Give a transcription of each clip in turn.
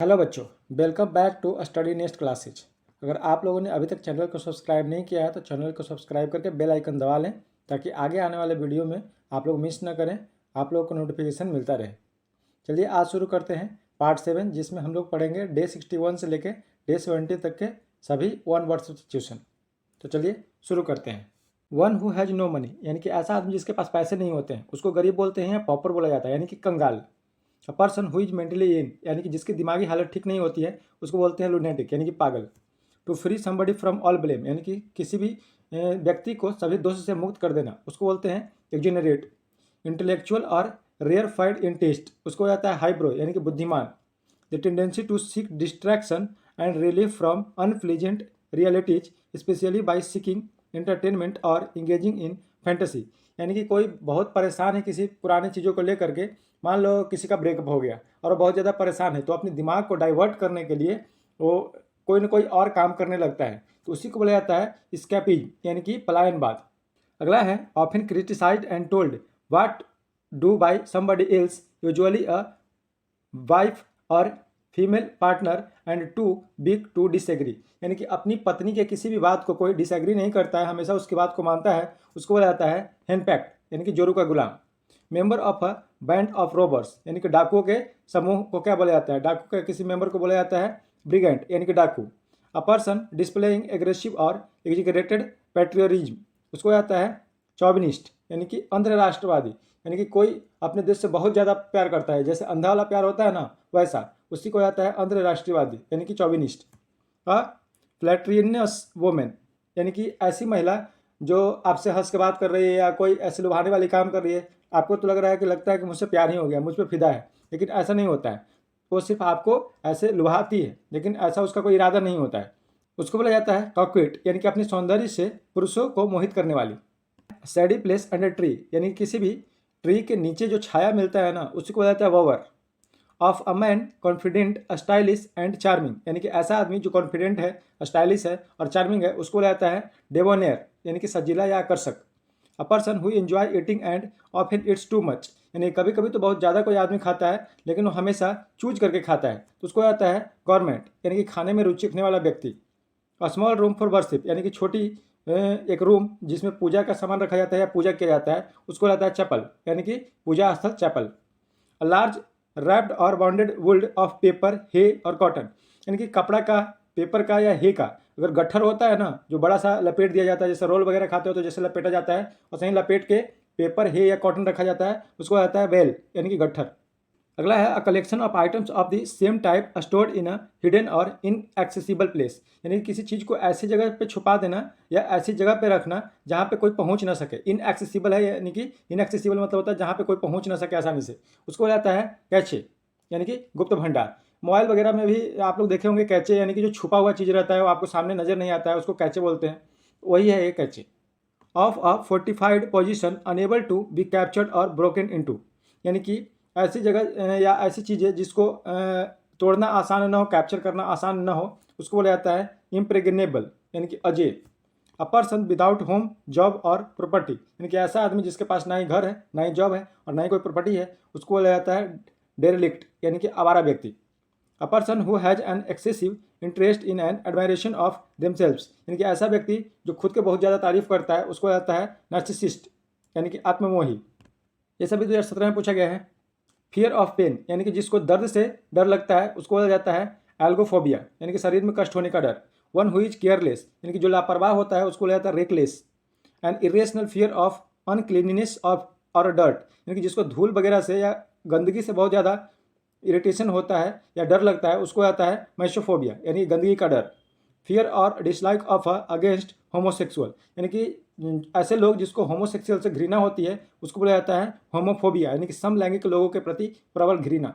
Hello बच्चों, welcome back to study next classes. अगर आप लोगों ने अभी तक चैनल को सब्सक्राइब नहीं किया है तो चैनल को सब्सक्राइब करके बेल आइकन दबा लें ताकि आगे आने वाले वीडियो में आप लोग मिस ना करें, आप लोगों को नोटिफिकेशन मिलता रहे। चलिए आज शुरू करते हैं पार्ट 7, जिसमें हम लोग पढ़ेंगे डे 61 से लेकर डे 70 तक के सभी वन वर्ड सब्स्टिट्यूशन। तो चलिए शुरू करते हैं। One who has no money यानी कि ऐसा आदमी जिसके पास पैसे नहीं होते हैं उसको गरीब बोलते हैं या पॉपर बोला जाता है यानी कि कंगाल। अ person who is mentally in यानी कि जिसकी दिमागी हालत ठीक नहीं होती है उसको बोलते हैं लुनेटिक यानी कि पागल। To free somebody from all blame यानी कि किसी भी व्यक्ति को सभी दोष से मुक्त कर देना उसको बोलते हैं एक्जिनरेट। इंटेलेक्चुअल और रेयर फाइड इन टेस्ट उसको जाता है हाईब्रो यानी कि बुद्धिमान। The tendency to seek distraction and relief from unpleasant realities especially by seeking entertainment और इंगेजिंग इन फैंटेसी यानी कि कोई बहुत परेशान है किसी पुरानी चीज़ों को लेकर के। मान लो किसी का ब्रेकअप हो गया और वो बहुत ज़्यादा परेशान है तो अपने दिमाग को डाइवर्ट करने के लिए वो कोई ना कोई और काम करने लगता है तो उसी को बोला जाता है स्कैपिज यानी कि पलायनवाद। अगला है often criticised and told what do by somebody else usually a wife और female partner and too big to disagree यानी कि अपनी पत्नी के किसी भी बात को कोई डिसएग्री नहीं करता है, हमेशा उसकी बात को मानता है, उसको बोला जाता है हेनपैक्ट यानी कि जोरू का गुलाम। Member of a band of robbers यानी कि डाकुओं के समूह को क्या बोला जाता है, डाकू के किसी मेंबर को बोला जाता है ब्रिगेंट यानी कि डाकू। अ पर्सन डिस्प्लेइंग एग्रेसिव और एग्जिगरेटेड पैट्रियरिज्म उसको जाता है चौबिनिस्ट यानी कि अंतर्राष्ट्रवादी यानी कि कोई अपने देश से बहुत ज़्यादा प्यार करता है, जैसे अंधा वाला प्यार होता है ना वैसा, उसी को जाता है अंतर्राष्ट्रीयवादी यानी कि चौबिनिस्ट। अ फ्लैट्रियस वोमेन यानी कि ऐसी महिला जो आपसे हंस के बात कर रही है या कोई ऐसे लुभाने वाली काम कर रही है, आपको तो लग रहा है कि लगता है कि मुझसे प्यार ही हो गया, मुझ पर फिदा है, लेकिन ऐसा नहीं होता है। वो सिर्फ आपको ऐसे लुभाती है लेकिन ऐसा उसका कोई इरादा नहीं होता है। उसको बोला जाता है कॉक्वेट यानी कि अपनी सौंदर्य से पुरुषों को मोहित करने वाली। सैडी प्लेस अंडर ट्री यानी किसी भी ट्री के नीचे जो छाया मिलता है ना उसी को बोला जाता है ववर। Of a man confident stylish and charming यानी कि ऐसा आदमी जो कॉन्फिडेंट है, स्टाइलिश है और चार्मिंग है उसको बोला जाता है डेबोनेयर यानी कि सजीला या आकर्षक। अ person who enjoy eating and often it's too much यानी कभी कभी तो बहुत ज़्यादा कोई आदमी खाता है लेकिन वो हमेशा चूज करके खाता है तो उसको आता है गवर्नमेंट यानी कि खाने में रुचि रखने वाला व्यक्ति। A small room for worship यानी कि छोटी एक रूम जिसमें पूजा का सामान रखा जाता है या पूजा किया जाता है उसको रहता है चैपल यानी कि पूजा स्थल चैपल। अ लार्ज रैप्ड और बाउंडेड वुड ऑफ पेपर हे और कॉटन यानी कि कपड़ा का, पेपर का या हे का अगर गट्ठर होता है ना जो बड़ा सा लपेट दिया जाता है, जैसे रोल वगैरह खाते हो तो जैसे लपेटा जाता है और सही लपेट के पेपर हे या कॉटन रखा जाता है उसको आता है वेल यानी कि गट्ठर। अगला है a collection of items of the same type stored in a hidden और इनएक्सेसिबल प्लेस यानी किसी चीज़ को ऐसी जगह पे छुपा देना या ऐसी जगह पे रखना जहाँ पे कोई पहुँच ना सके। इनएक्सेसिबल है यानी कि इनएक्सेसिबल मतलब होता है जहाँ पे कोई पहुँच ना सके आसानी से, उसको जाता है कैचे यानी कि गुप्त भंडार। मोबाइल वगैरह में भी आप लोग देखे होंगे कैचे यानी कि जो छुपा हुआ चीज़ रहता है वो आपको सामने नज़र नहीं आता है उसको कैचे बोलते हैं, वही है ये cache. Of a fortified position unable to be captured और ब्रोकन इनटू यानी कि ऐसी जगह या ऐसी चीज़ें जिसको तोड़ना आसान ना हो, कैप्चर करना आसान ना हो, उसको बोला जाता है इम्प्रेगनेबल यानी कि अजेय। अ पर्सन विदाउट होम जॉब और प्रॉपर्टी यानी कि ऐसा आदमी जिसके पास ना ही घर है, ना ही जॉब है और ना ही कोई प्रॉपर्टी है, उसको बोला जाता है डेरेलिक्ट यानी कि आवारा व्यक्ति। अ person who has an excessive interest in an admiration of themselves यानी कि ऐसा व्यक्ति जो खुद के बहुत ज़्यादा तारीफ करता है उसको जाता है नार्सिसिस्ट यानी कि आत्ममोही। ये सभी 2017 में पूछा गया है। फियर ऑफ पेन यानी कि जिसको दर्द से डर लगता है उसको बोला जाता है एल्गोफोबिया यानी कि शरीर में कष्ट होने का डर। वन हु इज केयरलेस यानी कि जो लापरवाह होता है उसको बोला जाता है reckless. And irrational fear of uncleanness of और डर्ट यानी कि जिसको धूल वगैरह से या गंदगी से बहुत ज़्यादा इरिटेशन होता है या डर लगता है उसको आता है मैशोफोबिया यानी गंदगी का डर। फियर और डिसलाइक ऑफ अगेंस्ट होमोसेक्सुअल यानी कि ऐसे लोग जिसको होमोसेक्सुअल से घृणा होती है उसको बोला जाता है होमोफोबिया यानी कि समलैंगिक लोगों के प्रति प्रबल घृणा।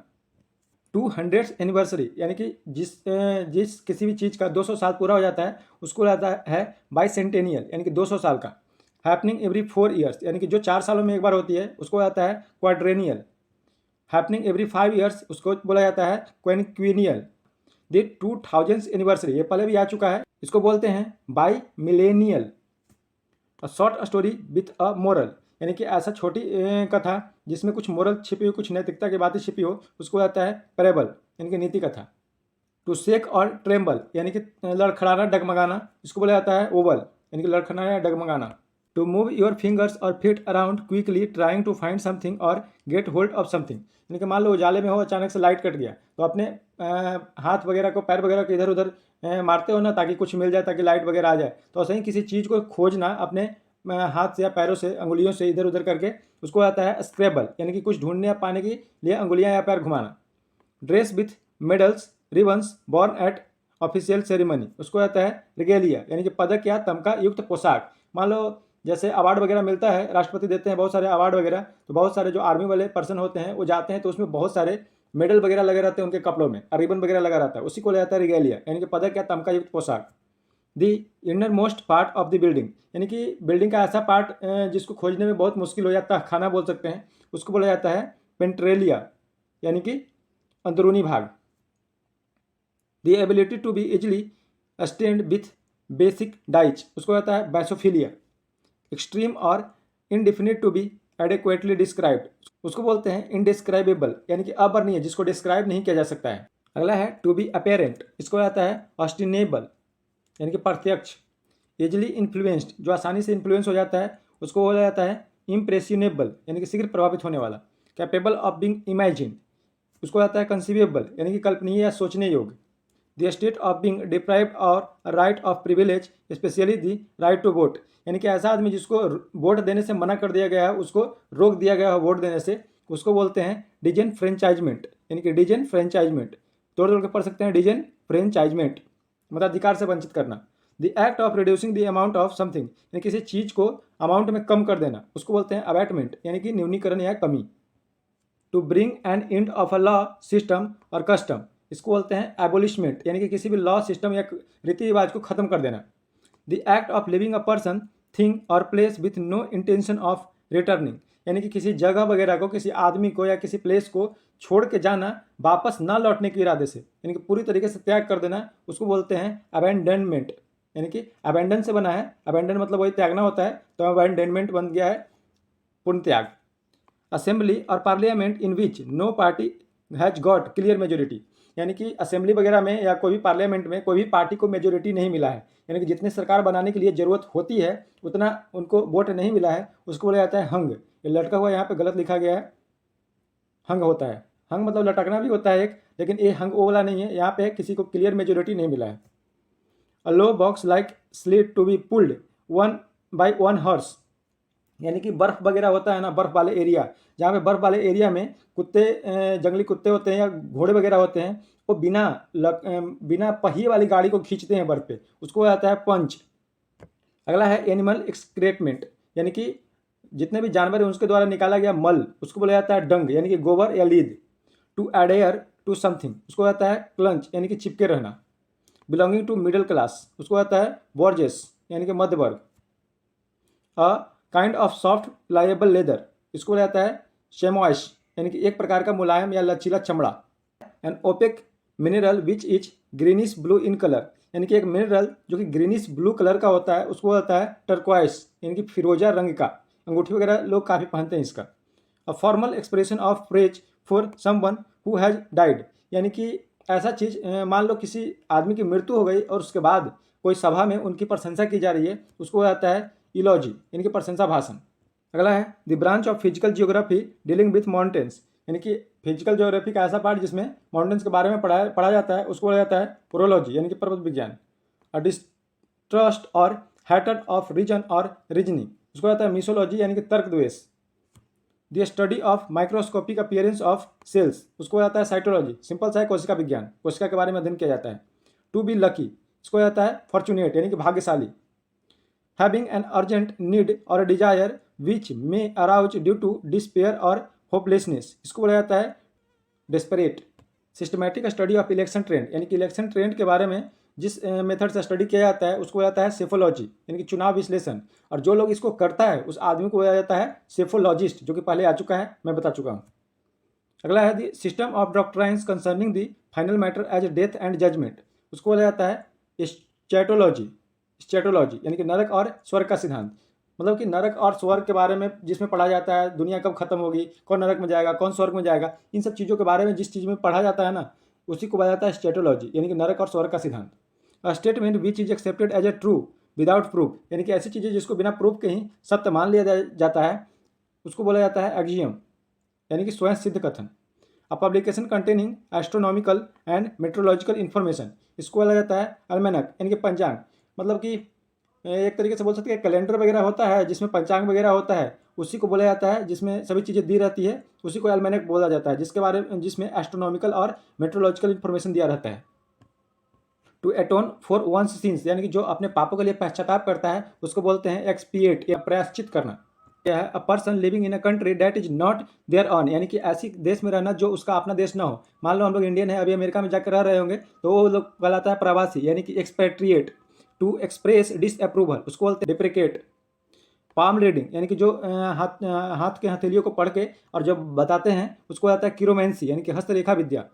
200th एनिवर्सरी यानी कि जिस किसी भी चीज़ का 200 साल पूरा हो जाता है उसको आता है बाइसेंटेनियल यानी कि 200 साल का। हैपनिंग एवरी 4 ईयर्स यानी कि जो 4 सालों में एक बार होती है उसको आता है क्वाड्रेनियल। हैपनिंग एवरी 5 ईयर्स उसको बोला जाता है क्वेनक्विनियल। द 2000th एनिवर्सरी ये पहले भी आ चुका है, इसको बोलते हैं by millennial. A short story with a moral यानी कि ऐसा छोटी कथा जिसमें कुछ मोरल छिपी हो, कुछ नैतिकता की बातें छिपी हो, उसको आता है पैरेबल यानी कि नीति कथा। टू शेक और ट्रेम्बल यानी कि लड़खड़ाना, डगमगाना, इसको बोला जाता है ओवल यानी कि लड़खड़ाना या डगमगाना। टू मूव योर फिंगर्स और feet around quickly trying to find something और गेट होल्ड ऑफ समथिंग, यानी कि मान लो उजाले में हो, अचानक से लाइट कट गया तो अपने हाथ वगैरह को, पैर वगैरह को इधर उधर मारते हो ना ताकि कुछ मिल जाए, ताकि लाइट वगैरह आ जाए। तो ऐसे ही किसी चीज़ को खोजना अपने हाथ से या पैरों से, अंगुलियों से इधर उधर करके, उसको आता है स्क्रैबल, यानी कि कुछ ढूंढने या पाने के लिए अंगुलियां या पैर घुमाना। Dress with medals ribbons born at official ceremony, उसको आता है रिगेलिया, यानी कि पदक या तमका युक्त पोशाक। मान लो जैसे अवार्ड वगैरह मिलता है, राष्ट्रपति देते हैं बहुत सारे अवार्ड वगैरह, तो बहुत सारे जो आर्मी वाले पर्सन होते हैं वो जाते हैं तो उसमें बहुत सारे मेडल वगैरह लगे रहते हैं उनके कपड़ों में, रिबन वगैरह लगा रहता है, उसी को ले जाता है रिगेलिया, यानी कि पदक या तमका युक्त पोशाक। The inner most part of the building, यानी कि बिल्डिंग का ऐसा पार्ट जिसको खोजने में बहुत मुश्किल हो जाता है, खाना बोल सकते हैं, उसको बोला जाता है पेंट्रेलिया, यानी कि अंदरूनी भाग। The ability to be easily stained with basic dyes, उसको कहता है basophilia. Extreme or indefinite to be adequately described, उसको बोलते हैं इनडिस्क्राइबेबल, यानी कि अवर्णनीय, जिसको डिस्क्राइब नहीं किया जा सकता है। अगला है टू बी अपेरेंट, इसको आता है ऑस्टिनेबल, यानी कि प्रत्यक्ष। इजिली इन्फ्लुएंस्ड, जो आसानी से इन्फ्लुएंस हो जाता है, उसको बोला जाता है इम्प्रेसिनेबल, यानी कि शीघ्र प्रभावित होने वाला। कैपेबल ऑफ बीइंग इमेजिन, उसको आता है कंसीवेबल, यानी कि कल्पनीय या सोचने योग्य। The state of being deprived or right of privilege, specially the right to vote, यानी कि ऐसा आदमी जिसको वोट देने से मना कर दिया गया है, उसको रोक दिया गया है वोट देने से, उसको बोलते हैं डिजेनफ्रेंचाइजमेंट, यानी कि डिजेनफ्रेंचाइजमेंट, तोड़ तोड़ के पढ़ सकते हैं डिजेनफ्रेंचाइजमेंट, मताधिकार से वंचित करना। The act of reducing the amount of something, यानी किसी चीज़ को अमाउंट में कम कर देना, उसको बोलते हैं अबैटमेंट, यानी कि न्यूनीकरण या कमी। To bring an end of a law system और कस्टम, इसको बोलते हैं एबोलिशमेंट, यानी कि किसी भी लॉ सिस्टम या रीति रिवाज को खत्म कर देना। The act of leaving a person thing or place with no intention of returning, यानी कि किसी जगह वगैरह को, किसी आदमी को या किसी प्लेस को छोड़ के जाना वापस ना लौटने के इरादे से, यानी कि पूरी तरीके से त्याग कर देना, उसको बोलते हैं अबैंडनमेंट, यानी कि अबैंडन से बना है, अबैंडन मतलब वही त्यागना होता है, तो अबैंडनमेंट बन गया है पूर्ण त्याग। असेंबली और parliament in which no party has got clear majority, यानी कि असेंबली वगैरह में या कोई भी पार्लियामेंट में कोई भी पार्टी को मेजोरिटी नहीं मिला है, यानी कि जितनी सरकार बनाने के लिए ज़रूरत होती है उतना उनको वोट नहीं मिला है, उसको बोला जाता है हंग। ये लटका हुआ यहाँ पे गलत लिखा गया है, हंग होता है, हंग मतलब लटकना भी होता है एक, लेकिन ये हंग वो वाला नहीं है, यहाँ पे किसी को क्लियर मेजोरिटी नहीं मिला है। A low box like slit to be pulled one by one horse, यानी कि बर्फ़ वगैरह होता है ना, बर्फ़ वाले एरिया, जहाँ पे बर्फ़ वाले एरिया में कुत्ते, जंगली कुत्ते होते हैं या घोड़े वगैरह होते हैं, वो बिना पहिए वाली गाड़ी को खींचते हैं बर्फ़ पे, उसको आता है पंच। अगला है एनिमल एक्सक्रेटमेंट, यानी कि जितने भी जानवर हैं उसके द्वारा निकाला गया मल, उसको बोला जाता है डंग, यानी कि गोबर या लीद। टू एडेयर टू समथिंग, उसको आता है क्लंच, यानी कि चिपके रहना। बिलोंगिंग टू मिडिल क्लास, उसको आता है बॉर्जेस, यानी कि मध्य वर्ग। A kind of soft pliable leather, इसको बोला जाता है शेमॉइश, यानी कि एक प्रकार का मुलायम या लचीला चमड़ा। An opaque mineral which is greenish blue in colour, यानी कि एक मिनरल जो कि ग्रीनिश ब्लू कलर का होता है, उसको होता है टर्क्वाइस, यानी कि फिरोजा रंग का। अंगूठी वगैरह लोग काफ़ी पहनते हैं इसका। A formal expression of praise for someone who has died, यानी कि ऐसा चीज़, मान लो किसी आदमी की मृत्यु हो गई और उसके बाद कोई सभा में उनकी प्रशंसा की जा रही है, उसको आता है इलॉजी, यानी कि प्रशंसा भाषण। अगला है the branch of physical geography dealing with mountains, यानी कि फिजिकल ज्योग्राफी का ऐसा पार्ट जिसमें माउंटेन्स के बारे में पढ़ा जाता है, उसको बोला जाता है पोरोलॉजी, यानी कि पर्वत विज्ञान। अ डिस्ट्रस्ट और हैटर्ड ऑफ रीजन और रीजनिंग, उसको कहता है मिसोलॉजी, यानी कि तर्क द्वेष। The study of microscopic appearance of cells, उसको आता है साइटोलॉजी, सिंपल सा है कोशिका विज्ञान, कोशिका के बारे में अध्ययन किया जाता है। टू बी लकी, इसको आता है फॉर्चुनेट, यानी कि भाग्यशाली। हैविंग एन अर्जेंट नीड और desire which may arouse due to despair और होपलेसनेस, इसको बोला जाता है desperate. Systematic study of election trend, यानी कि इलेक्शन ट्रेंड के बारे में जिस मेथड से स्टडी किया जाता है उसको बोला जाता है सेफोलॉजी, यानी कि चुनाव विश्लेषण। और जो लोग इसको करता है उस आदमी को बोला जाता है सेफोलॉजिस्ट, जो कि पहले आ चुका है, मैं बता चुका हूँ। अगला है the system of doctrines concerning the final matter as death and judgement, उसको बोला जाता है स्चैटोलॉजी, स्चैटोलॉजी, यानी कि नरक और स्वर्ग का सिद्धांत। मतलब कि नरक और स्वर्ग के बारे में जिसमें पढ़ा जाता है, दुनिया कब खत्म होगी, कौन नरक में जाएगा, कौन स्वर्ग में जाएगा, इन सब चीज़ों के बारे में जिस चीज़ में पढ़ा जाता है ना, उसी को बोला जाता है स्टेटोलॉजी, यानी कि नरक और स्वर्ग का सिद्धांत। A statement which is accepted as a true without proof, यानी कि ऐसी चीज़ें जिसको बिना प्रूफ के ही सत्य मान लिया जाता है, उसको बोला जाता है एक्सियम, यानी कि स्वयं सिद्ध कथन। A publication containing astronomical and meteorological information, इसको बोला जाता है अल्मेनक, यानी कि पंचांग। मतलब कि एक तरीके से बोल सकते हैं कैलेंडर वगैरह होता है जिसमें पंचांग वगैरह होता है, उसी को बोला जाता है, जिसमें सभी चीज़ें दी रहती है, उसी को अल्मेनक बोला जाता है, जिसमें एस्ट्रोनॉमिकल और मेट्रोलॉजिकल इन्फॉर्मेशन दिया रहता है। टू एटोन फॉर वंस सिंस, यानी कि जो अपने पापों के लिए पश्चाताप करता है उसको बोलते हैं एक्सपिएट, या प्रायश्चित करना। यह है a person living in a country that is not there on, यानी कि ऐसी देश में रहना जो उसका अपना देश ना हो। मान लो हम लोग इंडियन है, अभी अमेरिका में जाकर रह रहे होंगे, तो वो लोग कहलाता है प्रवासी, यानी कि एक्सपेट्रिएट। टू एक्सप्रेस डिसअप्रूवल, उसको बोलते हैं डिप्रिकेट। पाम रीडिंग, यानी कि जो हाथ के हथेलियों को पढ़ के और जब बताते हैं उसको आता है किरोमेंसी, यानी कि हस्तरेखा विद्या।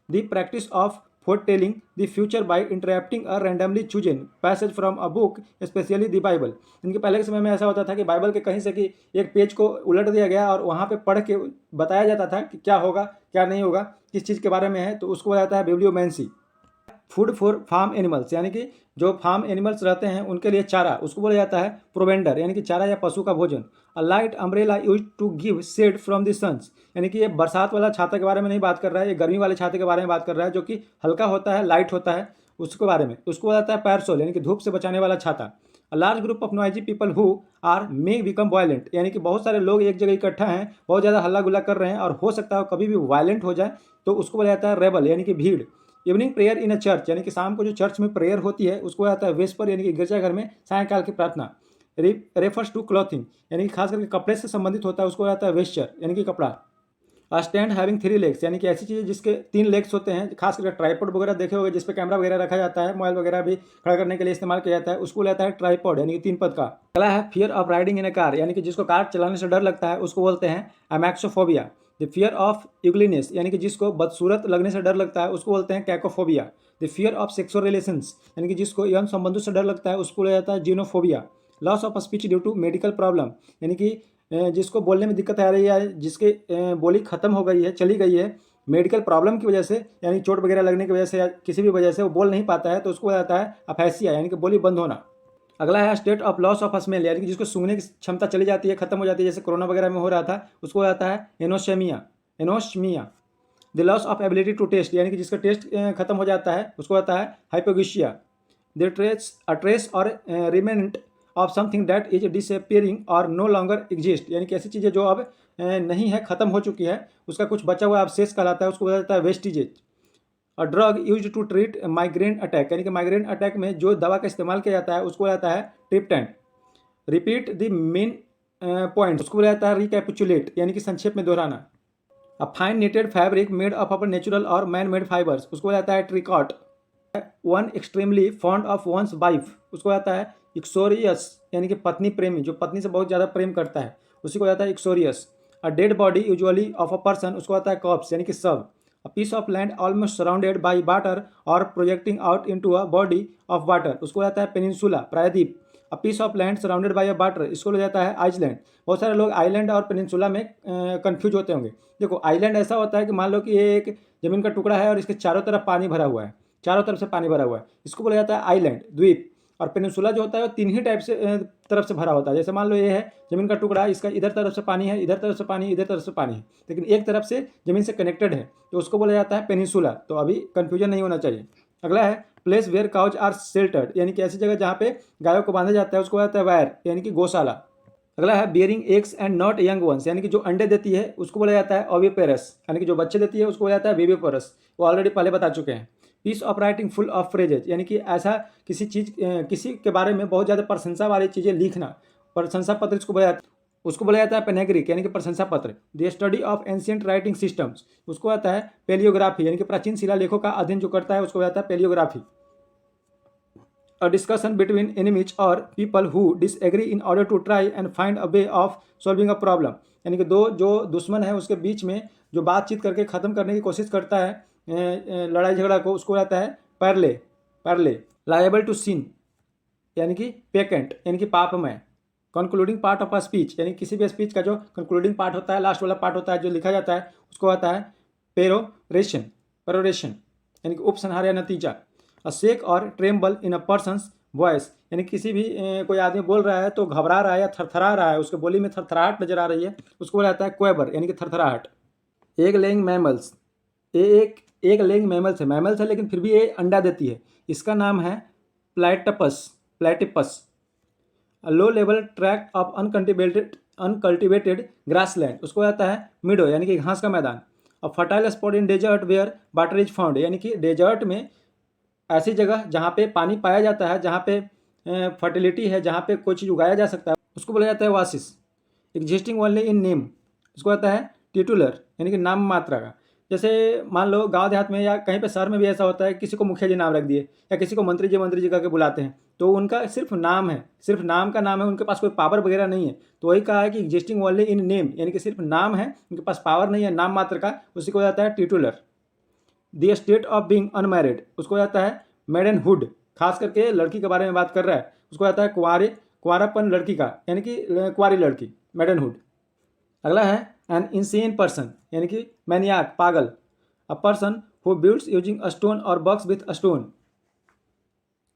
The practice of foretelling the future by interrupting a randomly chosen passage from a book, especially the Bible। इनके पहले के समय में ऐसा होता था कि बाइबल के कहीं से कि एक पेज को उलट दिया गया और वहाँ पे पढ़ के बताया जाता था कि क्या होगा क्या नहीं होगा, किस चीज़ के बारे में है, तो उसको बताता है बिब्लियोमेंसी। फूड फॉर फार्म एनिमल्स, यानी कि जो फार्म एनिमल्स रहते हैं उनके लिए चारा, उसको बोला जाता है प्रोवेंडर, यानी कि चारा या पशु का भोजन। A light umbrella use to give shade from the suns, यानी कि ये बरसात वाला छाता के बारे में नहीं बात कर रहा है, ये गर्मी वाले छाते के बारे में बात कर रहा है, जो कि हल्का होता है, लाइट होता है, उसके बारे में। उसको बोला जाता है पैरसोल, यानी कि धूप से बचाने वाला छाता। A large group of noisy people who are may become violent, यानी कि बहुत सारे लोग एक जगह इकट्ठा हैं, बहुत ज़्यादा हल्ला गुल्ला कर रहे हैं और हो सकता है कभी भी वायलेंट हो जाए, तो उसको बोला जाता है रेबल, यानी कि भीड़। इवनिंग प्रेयर इन अ चर्च, यानी कि शाम को जो चर्च में प्रेयर होती है उसको आता है वेस्पर, यानी कि गिरजाघर में सायंकाल की प्रार्थना। रेफर्स टू क्लॉथिंग, यानी कि खास करके कपड़े से संबंधित होता है, उसको आता है वेस्चर, यानी कि कपड़ा। अ स्टैंड हैविंग 3 लेग्स, यानी कि ऐसी चीज़ें जिसके 3 लेग्स होते हैं, खास करके ट्राईपॉड वगैरह देखे होंगे जिस पे कैमरा वगैरह रखा जाता है, मोबाइल वगैरह भी खड़ा करने के लिए इस्तेमाल किया जाता है, उसको लेता है ट्राईपॉड, यानी कि 3 पद का। अगला है fear of riding in A car, यानी कि जिसको कार चलाने से डर लगता है उसको बोलते हैं अमैक्सोफोबिया। द फियर ऑफ यूग्लीनेस, यानी कि जिसको बदसूरत लगने से डर लगता है उसको बोलते हैं cacophobia. The fear of sexual relations, यानी कि जिसको यौन संबंधों से डर लगता है उसको ले जाता है xenophobia. Loss of speech due to medical problem, यानी कि जिसको बोलने में दिक्कत आ रही है, जिसके बोली खत्म हो गई है, चली गई है मेडिकल प्रॉब्लम की वजह से, यानी चोट वगैरह लगने की वजह से या किसी भी वजह से वो बोल नहीं पाता है, तो उसको बोला जाता है अफेसिया, यानी कि बोली बंद होना। अगला है state of loss of smell, यानी कि जिसको सूंघने की क्षमता चली जाती है, खत्म हो जाती है, जैसे कोरोना वगैरह में हो रहा था, उसको आता है anosmia. The loss of ability to taste, यानी कि जिसका टेस्ट खत्म हो जाता है उसको आता है hypogeusia. The trace or remnant of something that is disappearing or no longer exist, यानी कि ऐसी चीज़ें जो अब नहीं है, खत्म हो चुकी है, उसका कुछ बचा हुआ अवशेष कहलाता है, उसको बोला जाता है वेस्टिजेज। और drug use to treat migraine attack, यानी कि माइग्रेन अटैक में जो दवा का इस्तेमाल किया जाता है उसको बोला जाता है triptan. Repeat the main point, उसको बोला जाता है रिकैपिचुलेट, यानी कि संक्षेप में दोहराना। A fine netted fabric made of upper natural or man made fibres, उसको बोला जाता है tricot. One extremely fond of one's wife, उसको आता है इक्सोरियस, यानी कि पत्नी प्रेमी, जो पत्नी से बहुत ज़्यादा प्रेम करता है उसी को आता है uxorious. A dead body usually of a person, उसको आता है कॉप्स, यानी कि शव। A piece of land almost surrounded by water or projecting out into a body of water, उसको आता है पेनिनसुला, प्रायद्वीप। A piece of land surrounded by a water, इसको ले जाता है आइसलैंड। बहुत सारे लोग आइलैंड और पेनिनसुला में कन्फ्यूज होते होंगे। देखो आइलैंड ऐसा होता है कि मान लो कि ये एक ज़मीन का टुकड़ा है और इसके चारों तरफ पानी भरा हुआ है, चारों तरफ से पानी भरा हुआ है, इसको बोला जाता है आइलैंड, द्वीप। और पेनिनसुला जो होता है वो 3 ही टाइप से तरफ से भरा होता है। जैसे मान लो ये है ज़मीन का टुकड़ा, इसका इधर तरफ से पानी है, इधर तरफ से पानी, इधर तरफ से पानी है, लेकिन एक तरफ से ज़मीन से कनेक्टेड है, तो उसको बोला जाता है पेनिनसुला। तो अभी कन्फ्यूजन नहीं होना चाहिए। अगला है place where cows are sheltered, यानी कि ऐसी जगह जहाँ पे गायों को बांधा जाता है उसको बोला जाता है वायर, यानी कि गौशाला। अगला है bearing eggs and not young ones, यानी कि जो अंडे देती है उसको बोला जाता है ओविपेरस, यानी कि जो बच्चे देती है उसको बोला जाता है विविपेरस, वो ऑलरेडी पहले बता चुके हैं। Piece of writing full of phrases, यानी कि ऐसा किसी के बारे में बहुत ज़्यादा प्रशंसा वाली चीज़ें लिखना, प्रशंसा पत्र उसको बोला जाता है पेनेग्रिक, यानी कि प्रशंसा पत्र। The study of ancient writing systems, उसको आता है पेलियोग्राफी, यानी कि प्राचीन शिलालेखों का अध्ययन जो करता है उसको आता है palaeography. A discussion between enemies or people who disagree in order to try and find a way of solving a problem, यानी कि दो जो दुश्मन है उसके बीच में जो बातचीत करके ख़त्म करने की कोशिश करता है लड़ाई झगड़ा को, उसको आता है पैरले। लायबल टू सिन, यानी कि पेकेंट, यानी कि पापमय। Concluding part of a speech, यानी किसी भी स्पीच का जो कंक्लूडिंग पार्ट होता है, लास्ट वाला पार्ट होता है जो लिखा जाता है, उसको आता है पेरोरेशन। यानी कि उपसंहार या नतीजा। अ शेक और ट्रेम्बल इन अ पर्सन्स वॉइस, यानी किसी भी कोई आदमी बोल रहा है तो घबरा रहा है या थरथरा रहा है, उसके बोली में थरथराहट नजर आ रही है, उसको बोला जाता है क्वेबर, यानी कि थरथराहट। एग लेइंग मैमल्स, एक लेइंग मैमल्स है लेकिन फिर भी ये अंडा देती है, इसका नाम है platypus. Low level tract of uncultivated grassland, उसको आता है मिडो, यानी कि घास का मैदान। और fertile spot in desert where water is found, यानी कि डेजर्ट में ऐसी जगह जहाँ पे पानी पाया जाता है, जहाँ पे फर्टिलिटी है, जहाँ पे कोई चीज़ उगाया जा सकता है, उसको बोला जाता है वासिस। एग्जिस्टिंग ओनली इन नेम, उसको आता है टिटुलर, यानी कि नाम मात्रा का। जैसे मान लो गांव देहात में या कहीं पे शहर में भी ऐसा होता है, किसी को मुखिया जी नाम रख दिए या किसी को मंत्री जी करके बुलाते हैं, तो उनका सिर्फ नाम है, सिर्फ नाम का नाम है, उनके पास कोई पावर वगैरह नहीं है। तो वही कहा है कि एग्जिस्टिंग ओनली इन नेम, यानी कि सिर्फ नाम है, उनके पास पावर नहीं है, नाम मात्र का, उसी को जाता है titular. The state of being unmarried, उसको जाता है मेडनहुड, खास करके लड़की के बारे में बात कर रहा है, उसको जाता है कुंवारापन लड़की का, यानी कि कुंवारी लड़की, मेडनहुड। अगला है एन इंसेन पर्सन, यानी कि मैनियाक, पागल। अ person who builds using a stone और वर्क्स विथ अ स्टोन,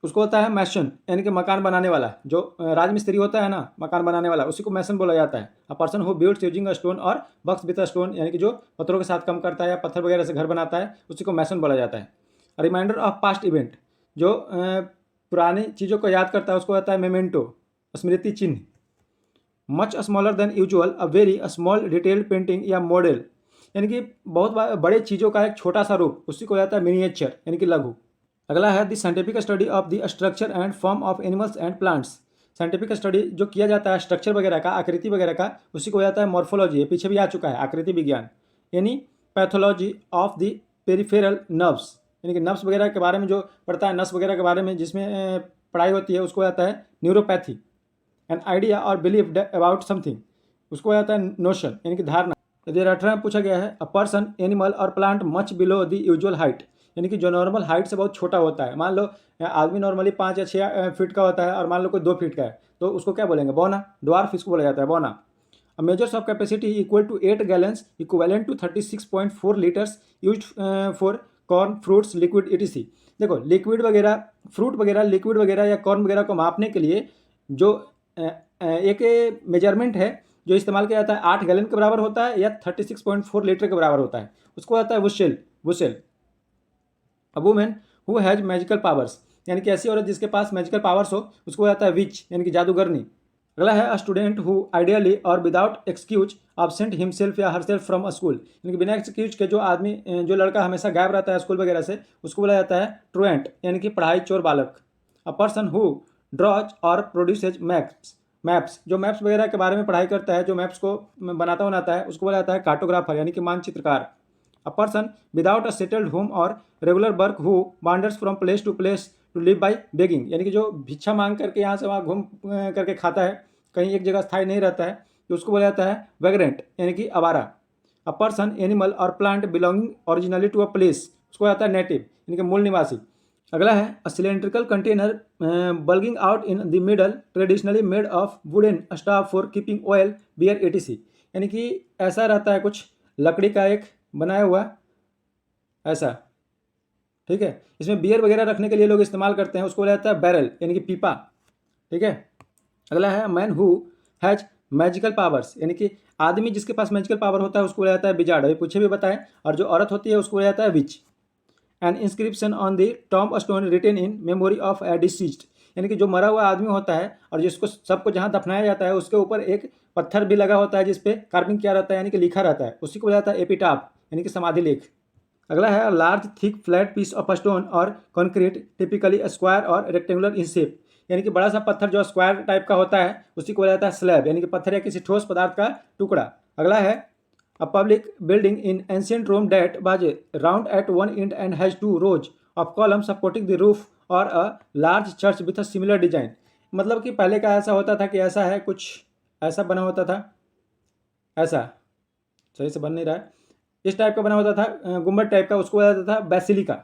उसको होता है मैसन, यानी कि मकान बनाने वाला, जो राजमिस्त्री होता है ना, मकान बनाने वाला, उसी को मैसन बोला जाता है। A person who builds using a stone और वर्क्स विथ अ स्टोन, यानी कि जो पत्थरों के साथ काम करता है या पत्थर वगैरह से घर बनाता है, उसी को मैसन बोला जाता है। रिमाइंडर ऑफ पास्ट इवेंट, जो पुरानी चीज़ों को याद करता है, उसको होता है मेमेंटो, स्मृति चिन्ह। Much smaller than usual, a very small detailed painting या मॉडल, यानी कि बहुत बड़े चीज़ों का एक छोटा सा रूप, उसी को जाता है मिनिएचर, यानी कि लघु। अगला है the scientific study of the structure and form of animals and plants. Scientific study जो किया जाता है स्ट्रक्चर वगैरह का, आकृति वगैरह का, उसी को जाता है मॉर्फोलॉजी, ये पीछे भी आ चुका है, आकृति विज्ञान। यानी pathology of the peripheral nerves, यानी कि नर्व्स वगैरह के बारे में जो पढ़ता है, नस वगैरह के बारे में जिसमें पढ़ाई होती है, उसको जाता है न्यूरोपैथी। एन आइडिया और बिलीव अबाउट समथिंग, उसको जाता है नोशन, यानी कि धारणा। यदि 18 में पूछा गया है अ पर्सन एनिमल और plant much below the usual height, यानी कि जो नॉर्मल हाइट से बहुत छोटा होता है, मान लो आदमी नॉर्मली 5 या 6 फीट का होता है और मान लो कोई 2 फीट का है, तो उसको क्या बोलेंगे, बोना, ड्वार्फ इसको बोला जाता है, बोना। Measures of capacity equal to 8 gallons equivalent to 36.4 litres used for corn fruits liquid etc। देखो लिक्विड वगैरह, फ्रूट वगैरह, लिक्विड वगैरह या कॉर्न वगैरह को मापने के लिए जो एक मेजरमेंट है जो इस्तेमाल किया जाता है, 8 गैलन के बराबर होता है या 36.4 लीटर के बराबर होता है, उसको आता है वुशेल। A woman who has magical powers, यानी कि ऐसी औरत जिसके पास मैजिकल पावर्स हो, उसको आता है विच, यानी कि जादूगरनी। अगला है अ स्टूडेंट हु आइडियली और विदाउट एक्सक्यूज absent हिमसेल्फ या हरसेल्फ फ्रॉम अ स्कूल, यानी कि बिना एक्सक्यूज के जो आदमी, जो लड़का हमेशा गायब रहता है स्कूल वगैरह से, उसको बोला जाता है ट्रुएंट, यानी कि पढ़ाई चोर बालक। अ पर्सन हु ड्रॉज और प्रोड्यूसेज मैप्स, जो मैप्स वगैरह के बारे में पढ़ाई करता है, जो मैप्स को बनाता है, उसको बोला जाता है कार्टोग्राफर, यानी कि मानचित्रकार। A person without a settled home or regular work who wanders from place to live by begging, यानी कि जो भिक्षा मांग करके यहाँ से वहाँ घूम करके खाता है, कहीं एक जगह स्थायी नहीं रहता है, तो उसको बोला जाता है वेग्रेंट, यानी कि आवारा। अ पर्सन एनिमल और plant belonging originally to a place, उसको आता है नेटिव, यानी कि मूल निवासी। अगला है a cylindrical container bulging out in the middle traditionally made of wooden staff for keeping oil beer etc, यानी कि ऐसा रहता है कुछ लकड़ी का एक बनाया हुआ ऐसा, ठीक है, इसमें बियर वगैरह रखने के लिए लोग इस्तेमाल करते हैं, उसको बोला जाता है बैरल, यानी कि पीपा, ठीक है। अगला है man who has magical powers, यानी कि आदमी जिसके पास मैजिकल पावर होता है उसको बोला जाता है विजार्ड, अभी पूछे भी बताएं। और जो औरत होती है उसको बोला जाता है witch. An inscription on the tombstone written in memory of a deceased, यानी कि जो मरा हुआ आदमी होता है और जिसको सबको जहाँ दफनाया जाता है उसके ऊपर एक पत्थर भी लगा होता है जिसपे कार्विंग किया रहता है, यानी कि लिखा रहता है, उसी को बोला जाता है एपिटाफ, यानी कि समाधि लेख। अगला है large thick flat piece of stone और कंक्रीट टिपिकली स्क्वायर और रेक्टेंगुलर इन शेप, यानी कि बड़ा सा पत्थर जो स्क्वायर टाइप का होता है उसी को बोला जाता है स्लैब, यानी कि पत्थर या किसी ठोस पदार्थ का टुकड़ा। अगला है a public building in ancient Rome date was round at one and and has 2 rows of column supporting the roof or a large church with a similar design, मतलब कि पहले का ऐसा होता था कि ऐसा है कुछ ऐसा बना होता था, ऐसा सही से बन नहीं रहा है, इस टाइप का बना होता था गुम्बद टाइप का, उसको बोला जाता था basilica.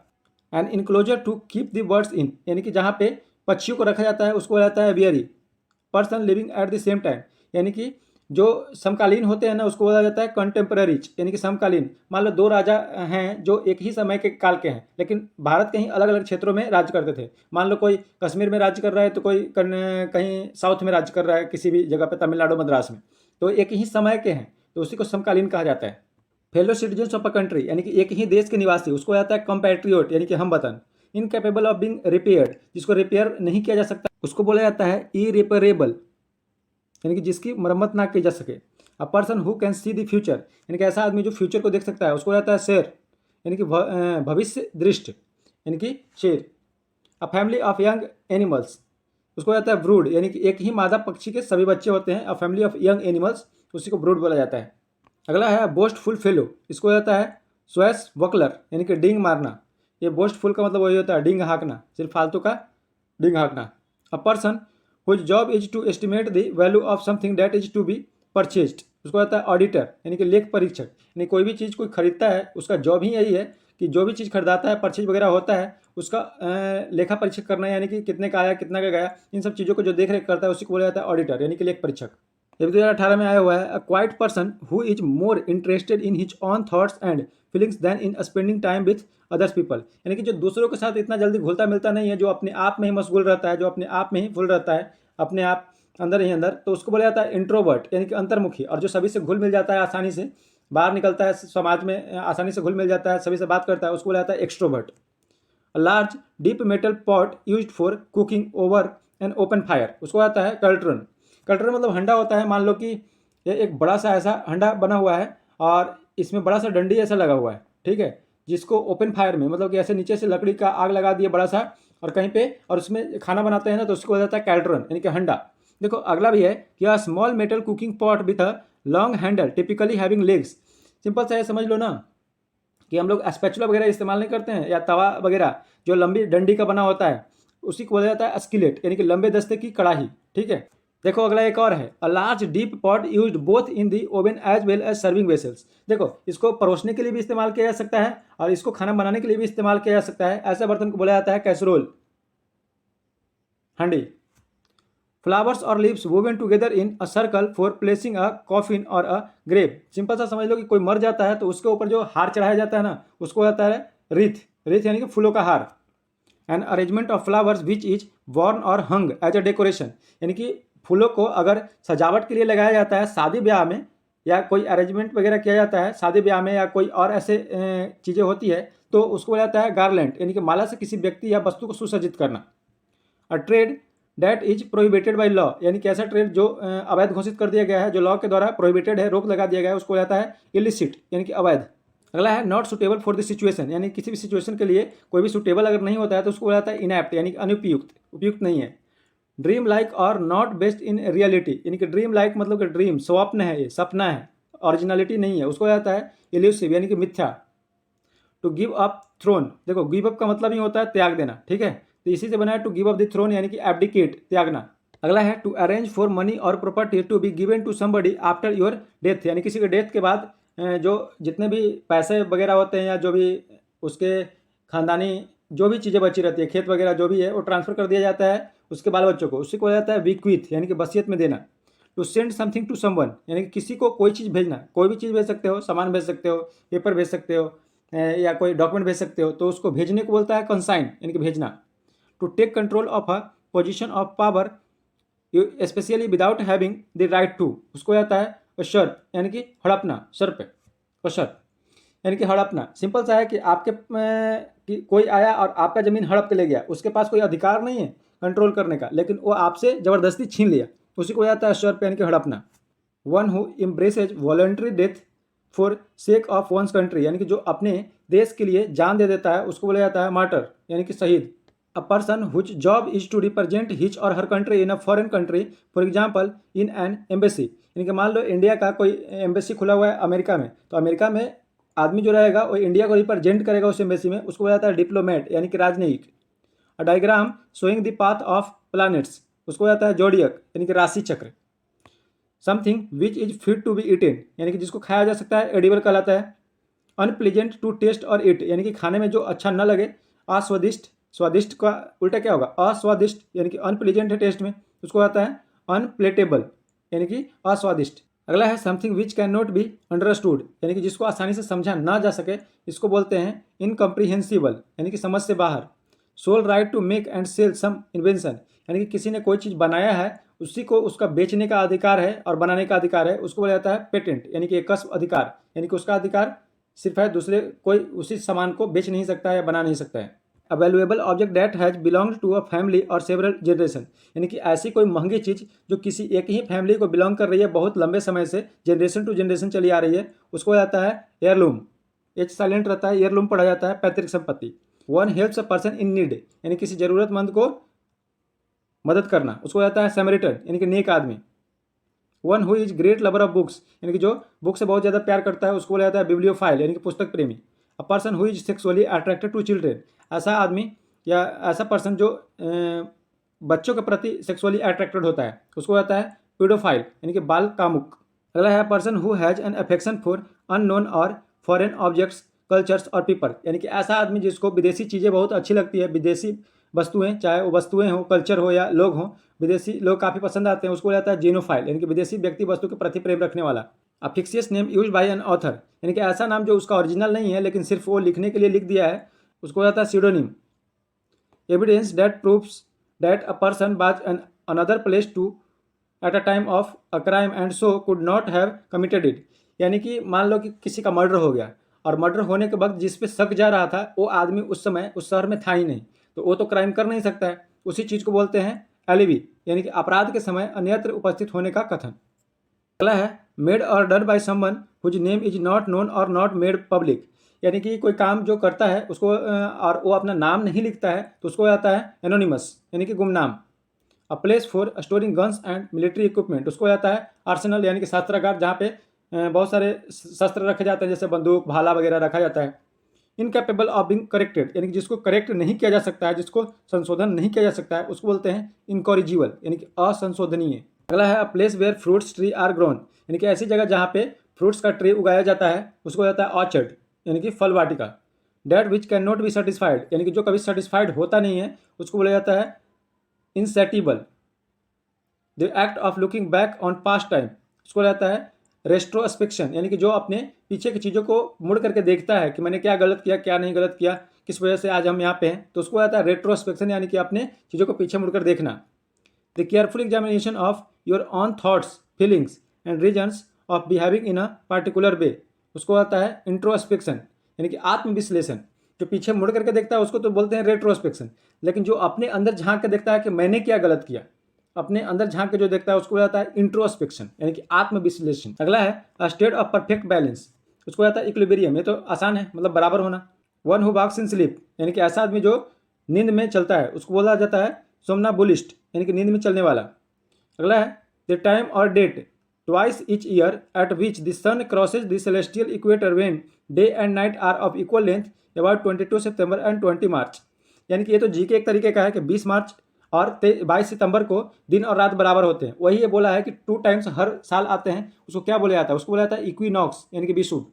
An enclosure to keep the birds in, यानी कि जहाँ पे पक्षियों को रखा जाता है उसको बोला जाता है aviary. Person living at the same time, यानी कि जो समकालीन होते हैं ना उसको बोला जाता है कंटेम्पररीज, यानी कि समकालीन। मान लो दो राजा हैं जो एक ही समय के काल के हैं, लेकिन भारत के ही अलग अलग क्षेत्रों में राज्य करते थे। मान लो कोई कश्मीर में राज्य कर रहा है तो कोई कहीं साउथ में राज्य कर रहा है, किसी भी जगह पे, तमिलनाडु मद्रास में, तो एक ही समय के हैं, तो उसी को समकालीन कहा जाता है। Fellow citizens of a country, यानी कि एक ही देश के निवासी, उसको आता है कंपैट्रियोट, यानी कि हमवतन। इनकैपेबल ऑफ बीइंग रिपेयर्ड, जिसको रिपेयर नहीं किया जा सकता उसको बोला जाता है इरिपेरेबल, यानी कि जिसकी मरम्मत ना की जा सके। अ person who can see the future, यानी कि ऐसा आदमी जो फ्यूचर को देख सकता है, उसको जाता है शेर, यानी कि भविष्य दृष्ट, यानी कि शेर। A family of young animals, उसको जाता है ब्रूड, यानी कि एक ही मादा पक्षी के सभी बच्चे होते हैं। A family of young animals, उसी को ब्रूड बोला जाता है। अगला है बोस्टफुल फेलो, इसको जाता है स्वैस वकलर, यानी कि डींग मारना। ये बोस्टफुल का मतलब वही होता है डींग हाँकना, सिर्फ फालतू का डींग हाँकना। A person whose job is to estimate the value of something that is to be purchased, उसको आता है ऑडिटर, यानी कि लेख परीक्षक। यानी कोई भी चीज़ कोई खरीदता है उसका जॉब ही यही है कि जो भी चीज़ खरीदाता है, परचेज वगैरह होता है, उसका लेखा परीक्षक करना, यानी कि कितने का आया कितना का गया, इन सब चीज़ों को जो देख रेख करता है उसी को बोला जाता है ऑडिटर, यानी कि लेख परीक्षक। ये 2018 में आया हुआ है। A quiet person who is more interested in his own thoughts and feelings than in spending time with others people, यानी कि जो दूसरों के साथ इतना जल्दी घुलता मिलता नहीं है, जो अपने आप में ही मशगूल रहता है, जो अपने आप में ही फुल रहता है, अपने आप अंदर ही अंदर, तो उसको बोला जाता है इंट्रोवर्ट, यानी कि अंतर्मुखी। और जो सभी से घुल मिल जाता है, आसानी से बाहर निकलता है, समाज में आसानी से घुल मिल जाता है, सभी से बात करता है, उसको बोला जाता है extrovert. A large deep metal pot used for cooking over an open fire, उसको आता है कल्ट्रन। कल्ट्रन मतलब हंडा होता है। मान लो कि ये एक बड़ा सा ऐसा हंडा बना हुआ है और इसमें बड़ा सा डंडी ऐसा लगा हुआ है, ठीक है, जिसको ओपन फायर में, मतलब कि ऐसे नीचे से लकड़ी का आग लगा दिए बड़ा सा और कहीं पे, और उसमें खाना बनाते हैं ना, तो उसको हो जाता है कैल्ट्रन, यानी कि हंडा। देखो अगला भी है कि a small metal cooking pot with a long handle typically having legs. Simple सा ये समझ लो ना कि हम लोग स्पैचुला वगैरह इस्तेमाल नहीं करते हैं, या तवा वगैरह जो लंबी डंडी का बना होता है, उसी को बोला जाता है स्किलेट, यानी कि लंबे दस्ते की कड़ाही, ठीक है। देखो अगला एक और है, a large deep pot used both in the oven as well as serving vessels. देखो इसको परोसने के लिए भी इस्तेमाल किया जा सकता है और इसको खाना बनाने के लिए भी इस्तेमाल किया जा सकता है। ऐसे बर्तन को बोला जाता है कैसरोल, हांडी। फ्लावर्स और leaves woven together in a circle for placing a coffin और अ ग्रेव। सिंपल सा समझ लो कि कोई मर जाता है तो उसके ऊपर जो हार चढ़ाया जाता है ना, उसको जाता है रिथ। रिथ यानी कि फूलों का हार। An arrangement of flowers which is worn और हंग एज अ डेकोरेशन, यानी कि फूलों को अगर सजावट के लिए लगाया जाता है शादी ब्याह में, या कोई अरेंजमेंट वगैरह किया जाता है शादी ब्याह में, या कोई और ऐसे चीज़ें होती है, तो उसको बोला जाता है गार्लैंड, यानी कि माला से किसी व्यक्ति या वस्तु को सुसज्जित करना। अ trade that is prohibited by law, यानी कि ऐसा ट्रेड जो अवैध घोषित कर दिया गया है, जो लॉ के द्वारा प्रोहिबिटेड है, रोक लगा दिया गया है, उसको जाता है इलिसिट, यानी कि अवैध। अगला है not suitable for the situation, यानी किसी भी सिचुएशन के लिए कोई भी सुटेबल अगर नहीं होता है तो उसको जाता है इनएप्ट, यानी कि अनुपयुक्त, उपयुक्त नहीं है। ड्रीम लाइक और नॉट बेस्ड इन रियलिटी, यानी कि ड्रीम लाइक मतलब कि ड्रीम स्वप्न है, ये सपना है, ओरिजिनलिटी नहीं है, उसको जाता है इल्यूसिव, यानी कि मिथ्या। टू गिव अप थ्रोन, देखो गिव अप का मतलब ही होता है त्याग देना, ठीक है, तो इसी से बना है to give up the throne, यानी कि एब्डिकेट, त्यागना। अगला है टू अरेंज फॉर मनी और property to be given to somebody after your death, यानी किसी के डेथ के बाद जो जितने भी पैसे वगैरह होते हैं या जो भी उसके खानदानी जो भी चीज़ें बची रहती है, खेत वगैरह जो भी है, वो ट्रांसफ़र कर दिया जाता है उसके बाल बच्चों को, उसी को जाता है विक्विथ, यानी कि वसीयत में देना। To send something to someone, यानी कि किसी को कोई चीज़ भेजना, कोई भी चीज़ भेज सकते हो, सामान भेज सकते हो, पेपर भेज सकते हो, या कोई डॉक्यूमेंट भेज सकते हो, तो उसको भेजने को बोलता है कंसाइन, यानी कि भेजना। To take control of a position of power especially without having the right to, उसको आता है शर्प, यानी कि हड़पना, सर्प है शर्प, यानी कि हड़पना। सिंपल सा है कि आपके कि कोई आया और आपका ज़मीन हड़प के ले गया, उसके पास कोई अधिकार नहीं है कंट्रोल करने का, लेकिन वो आपसे ज़बरदस्ती छीन लिया, उसी को आता है शर्प, यानी कि हड़पना। One who embraces voluntary death for sake of one's country, यानी कि जो अपने देश के लिए जान दे देता है, उसको बोला जाता है मार्टर, यानी कि शहीद। A person whose job is to represent his or her country in a foreign country, for example in an embassy, यानी कि मान लो इंडिया का कोई एम्बेसी खुला हुआ है अमेरिका में, तो अमेरिका में आदमी जो रहेगा वो इंडिया को रिप्रेजेंट करेगा उस एम्बेसी में, उसको बोला जाता है डिप्लोमेट, यानी कि राजनयिक। A diagram showing the path of planets, उसको जाता है जोडियक, यानी कि राशि चक्र। Something which is fit to be eaten, यानी कि जिसको खाया जा सकता है, एडिबल कहलाता है। अनप्लीजेंट टू टेस्ट और ईट, यानी कि खाने में जो अच्छा न लगे, अस्वादिष्ट, स्वादिष्ट का उल्टा क्या होगा, अस्वादिष्ट, यानी कि अनप्लीजेंट है टेस्ट में, उसको आता है अनप्लेटेबल, यानी कि अस्वादिष्ट। अगला है something which can not be understood, यानी कि जिसको आसानी से समझा ना जा सके, इसको बोलते हैं इनकम्प्रीहेंसिबल, यानी कि समझ से बाहर। Sole right to make and sell some invention, यानी कि किसी ने कोई चीज़ बनाया है, उसी को उसका बेचने का अधिकार है और बनाने का अधिकार है, उसको बोला जाता है पेटेंट, यानी कि एक कसब अधिकार, यानी कि उसका अधिकार सिर्फ है, दूसरे कोई उसी सामान को बेच नहीं सकता है या बना नहीं सकता है। A valuable object that has belonged to a family और सेवरल जनरेशन, यानी कि ऐसी कोई महंगी चीज़ जो किसी एक ही फैमिली को बिलोंग कर रही है, बहुत लंबे समय से जनरेशन टू जनरेशन चली आ रही है, उसको जाता है एयरलूम। एच साइलेंट रहता है, एयरलूम पढ़ा जाता है पैतृक संपत्ति। One helps a person in need, यानी किसी जरूरतमंद को मदद करना, उसको जाता है सैमरिटन, यानी कि नेक आदमी। One who is great lover of books, यानी कि जो बुक से बहुत ज़्यादा प्यार करता है, उसको बोला जाता है बिब्लियोफाइल, यानी कि पुस्तक प्रेमी। A person who is sexually attracted to children, ऐसा आदमी या ऐसा पर्सन जो बच्चों के प्रति सेक्सुअली अट्रैक्टेड होता है, उसको कहता है पीडोफाइल, यानी कि बाल कामुक। अगला है person who has an affection for unknown और फॉरेन ऑब्जेक्ट्स, कल्चर्स और पीपल, यानी कि ऐसा आदमी जिसको विदेशी चीज़ें बहुत अच्छी लगती है, विदेशी वस्तुएं, चाहे वो वस्तुएं हों, कल्चर हो या लोग हों, विदेशी लोग काफ़ी पसंद आते हैं, उसको जाता है जीनोफाइल, यानी कि विदेशी व्यक्ति वस्तु के प्रति प्रेम रखने वाला। A fictitious name use by an author, यानी कि ऐसा नाम जो उसका ओरिजिनल नहीं है लेकिन सिर्फ वो लिखने के लिए लिख दिया है, उसको जाता है pseudonym. Evidence that proves that a person was an another place to at a time of a crime and so could not have committed it, यानी कि मान लो कि किसी का मर्डर हो गया और मर्डर होने के वक्त जिस पे शक जा रहा था वो आदमी उस समय उस शहर में था ही नहीं, तो वो तो क्राइम कर नहीं सकता है। उसी चीज़ को बोलते हैं एलिबी, यानी कि अपराध के समय अन्यत्र उपस्थित होने का कथन। अगला है मेड और done by someone whose name is not known और नॉट मेड पब्लिक, यानी कि कोई काम जो करता है उसको और वो अपना नाम नहीं लिखता है, तो उसको आता है एनोनिमस, यानी कि गुमनाम। A place for storing guns and military equipment, उसको आता है आर्सेनल, यानी कि शस्त्रागार, जहाँ पे बहुत सारे शस्त्र रखे जाते हैं, जैसे बंदूक भाला वगैरह रखा जाता है। इनकेपेबल ऑफ बिंग करेक्टेड, यानी कि जिसको करेक्ट नहीं किया जा सकता है, जिसको संशोधन नहीं किया जा सकता है, उसको बोलते हैं इनकॉरिजिबल, यानी कि असंशोधनीय। अगला है a place where fruits tree are grown, यानी कि ऐसी जगह जहाँ पे फ्रूट्स का ट्री उगाया जाता है, उसको जाता है ऑर्चर्ड, यानी कि फल वाटिका। That which can not be satisfied, यानी कि जो कभी सेटिस्फाइड होता नहीं है, उसको बोला जाता है insatiable. The act of looking back on past time, उसको रहता है रेस्ट्रोस्पेक्शन, यानी कि जो अपने पीछे की चीज़ों को मुड़ करके देखता है कि मैंने क्या गलत किया, क्या नहीं गलत किया, किस वजह से आज हम यहाँ पे हैं, तो उसको रहता है रेट्रोस्पेक्शन, यानी कि अपने चीज़ों को पीछे मुड़कर देखना। The careful examination of your own thoughts, feelings and reasons of behaving in a particular way, उसको आता है इंट्रोस्पेक्शन, यानी कि आत्मविश्लेषण। जो पीछे मुड़ करके देखता है उसको तो बोलते हैं रेट्रोस्पेक्शन, लेकिन जो अपने अंदर झांक के देखता है कि मैंने क्या गलत किया, अपने अंदर झांक के जो देखता है उसको जाता है इंट्रोस्पेक्शन, यानी कि आत्मविश्लेषण। अगला है अ स्टेट ऑफ परफेक्ट बैलेंस, उसको जाता है इक्विलिब्रियम, ये तो आसान है, मतलब बराबर होना। One who walks in sleep, यानी कि ऐसा आदमी जो नींद में चलता है, उसको बोला जाता है सोमनाबुलिस्ट, यानी कि नींद में चलने वाला। अगला है द टाइम और date twice each year at which the sun crosses the celestial equator when day and night are of equal length about 22 September and 20 March, यानी कि ये तो जी के एक तरीके का है कि 20 मार्च और 22 सितंबर को दिन और रात बराबर होते हैं। वही ये बोला है कि 2 टाइम्स हर साल आते हैं, उसको क्या बोला जाता है, उसको बोला जाता है इक्विनॉक्स, यानी कि विषुव,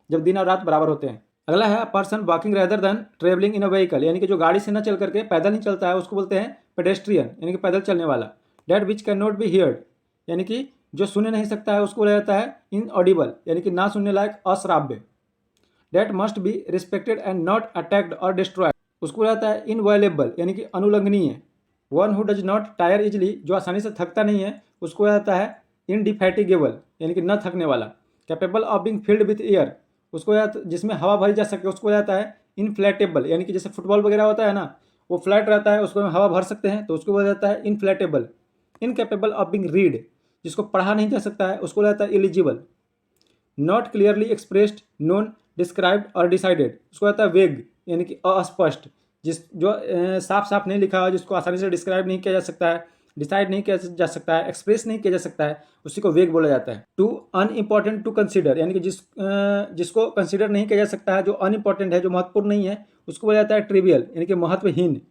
जब दिन और रात बराबर होते हैं। अगला है person walking rather than travelling in a vehicle, यानी कि जो गाड़ी से न चल करके पैदल नहीं चलता है, उसको बोलते हैं पेडेस्ट्रियन, यानी कि पैदल चलने वाला। That which can not B heard, यानी कि जो सुन नहीं सकता है, उसको बोला जाता है इनऑडिबल, यानी कि ना सुनने लायक, अश्राव्य। That must be respected and not attacked or destroyed, उसको बोला जाता है इनवायलेबल, यानी कि अनुलंघनीय। One who does not tire easily, जो आसानी से थकता नहीं है, उसको बोला जाता है इनडिफैटिगेबल, यानी कि न थकने वाला। Capable of being filled with air, उसको जिसमें हवा भरी जा सके, उसको जाता है इनफ्लैटेबल, यानी कि जैसे फुटबॉल वगैरह होता है ना, वो फ्लैट रहता है, उसको हम हवा भर सकते हैं, तो उसको बोला जाता है इनफ्लैटेबल। इनकेपेबल ऑफ बिंग रीड, जिसको पढ़ा नहीं जा सकता है, उसको बोला जाता है eligible. Not clearly expressed, known, described और डिसाइडेड, उसको कहता है वेग, यानी कि अस्पष्ट, जिस जो साफ साफ नहीं लिखा है, जिसको आसानी से डिस्क्राइब नहीं किया जा सकता है, डिसाइड नहीं किया जा सकता है, एक्सप्रेस नहीं किया जा सकता है, उसी को वेग बोला जाता है। टू अनइम्पॉर्टेंट टू कंसिडर, यानी कि जिसको कंसिडर नहीं किया जा सकता है, जो अनइम्पॉर्टेंट है, जो महत्वपूर्ण नहीं है, उसको बोला जाता है ट्रिवियल, यानी कि महत्वहीन।